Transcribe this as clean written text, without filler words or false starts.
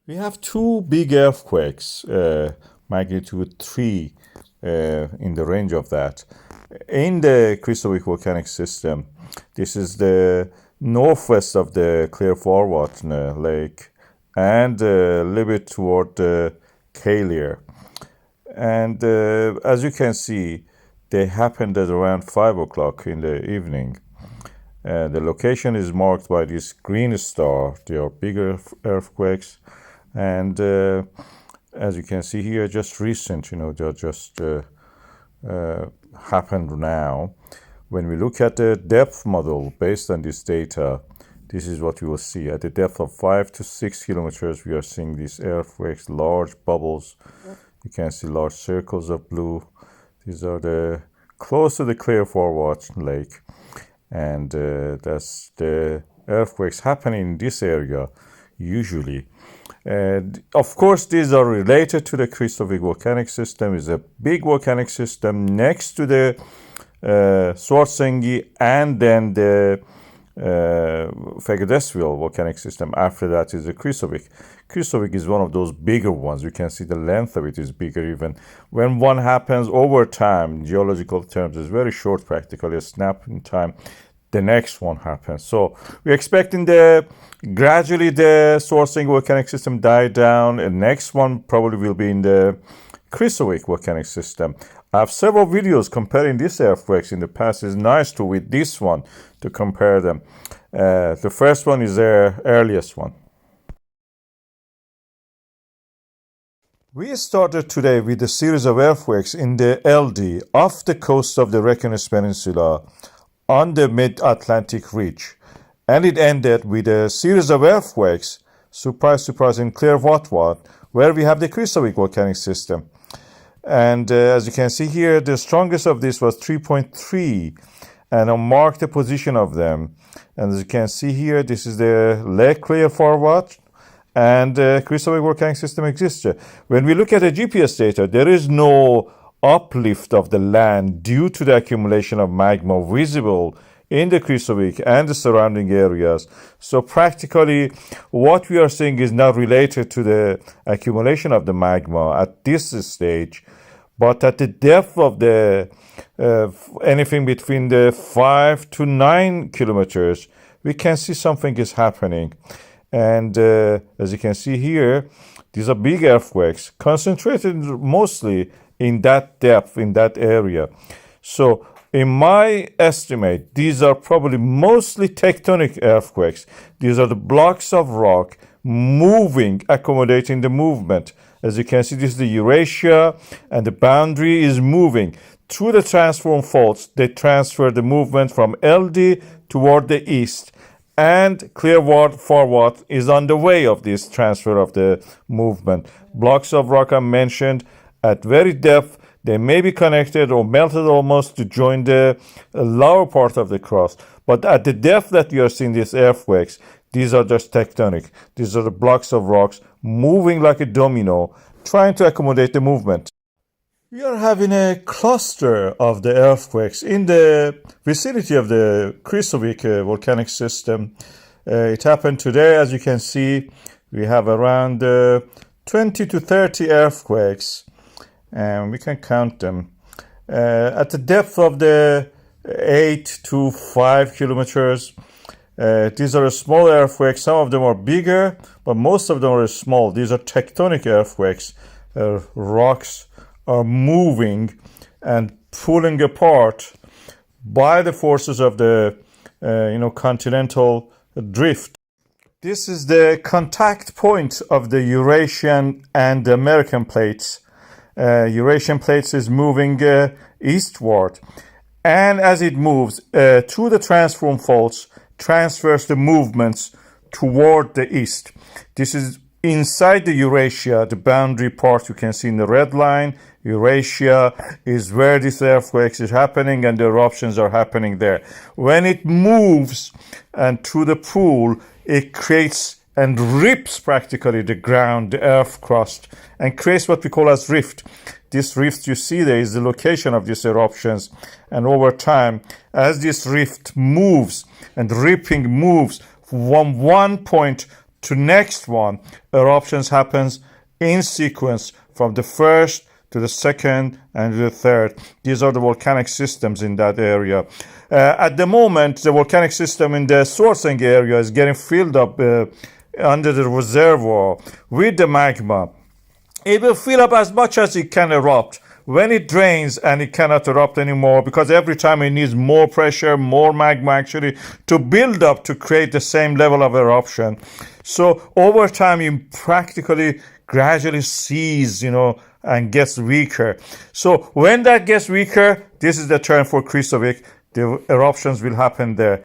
We have two big earthquakes, magnitude 3 in the range of that. In the Krýsuvík volcanic system, this is the northwest of the Clearforward lake and a little bit toward the Kalir. And as you can see, they happened at around 5 o'clock in the evening. The location is marked by this green star. They are bigger earthquakes. And as you can see here, just recent, they're just happened now. When we look at the depth model based on this data, this is what we will see. At the depth of 5 to 6 kilometers, we are seeing these earthquakes, large bubbles. You can see large circles of blue. These are the close to the Clearforward lake. And that's the earthquakes happening in this area usually. Of course, these are related to the Krýsuvík volcanic system. It's a big volcanic system next to the Svartsengi and then the Fagradalsfjall volcanic system. After that is the Krýsuvík. Krýsuvík is one of those bigger ones. You can see the length of it is bigger even. When one happens over time, in geological terms, it's very short, practically a snap in time. The next one happens. So we're expecting gradually the Svartsengi volcanic system die down. And next one probably will be in the Krýsuvík volcanic system. I have several videos comparing these earthquakes in the past. It's nice to with this one to compare them. The first one is the earliest one. We started today with a series of earthquakes in the LD off the coast of the Reykjanes Peninsula on the mid-Atlantic ridge. And it ended with a series of earthquakes, surprise, surprise, in Clearforward, where we have the Krýsuvík volcanic system. And as you can see here, the strongest of this was 3.3, and I'll mark the position of them. And as you can see here, this is the Lake Clearforward, and the Krýsuvík volcanic system exists. When we look at the GPS data, there is no uplift of the land due to the accumulation of magma visible in the Krýsuvík and the surrounding areas. So practically, what we are seeing is not related to the accumulation of the magma at this stage, but at the depth of the anything between the 5 to 9 kilometers, we can see something is happening. And as you can see here, these are big earthquakes concentrated mostly in that depth, in that area. So in my estimate, these are probably mostly tectonic earthquakes. These are the blocks of rock moving, accommodating the movement. As you can see, this is the Eurasia, and the boundary is moving. Through the transform faults, they transfer the movement from LD toward the east. And Clearforward is on the way of this transfer of the movement. Blocks of rock are mentioned at very depth. They may be connected or melted almost to join the lower part of the crust. But at the depth that we are seeing these earthquakes, these are just tectonic. These are the blocks of rocks moving like a domino, trying to accommodate the movement. We are having a cluster of the earthquakes in the vicinity of the Krýsuvík volcanic system. It happened today. As you can see, we have around 20 to 30 earthquakes, and we can count them. At the depth of the 8 to 5 kilometers, these are small earthquakes. Some of them are bigger, but most of them are small. These are tectonic earthquakes. Rocks are moving and pulling apart by the forces of the continental drift. This is the contact point of the Eurasian and the American plates. Eurasian plates is moving eastward, and as it moves through the transform faults, transfers the movements toward the east. This is inside the Eurasia, the boundary part you can see in the red line. Eurasia is where this earthquakes is happening and the eruptions are happening there. When it moves and through the pool, it creates and rips practically the ground, the earth crust, and creates what we call as rift. This rift you see there is the location of these eruptions, and over time, as this rift moves and ripping moves from one point to next one, eruptions happens in sequence from the first to the second and the third. These are the volcanic systems in that area. At the moment, the volcanic system in the sourcing area is getting filled up under the reservoir with the magma. It will fill up as much as it can erupt. When it drains and it cannot erupt anymore, because every time it needs more pressure, more magma actually to build up to create the same level of eruption. So over time, it practically gradually ceases, and gets weaker. So when that gets weaker, this is the term for Krýsuvík. The eruptions will happen there.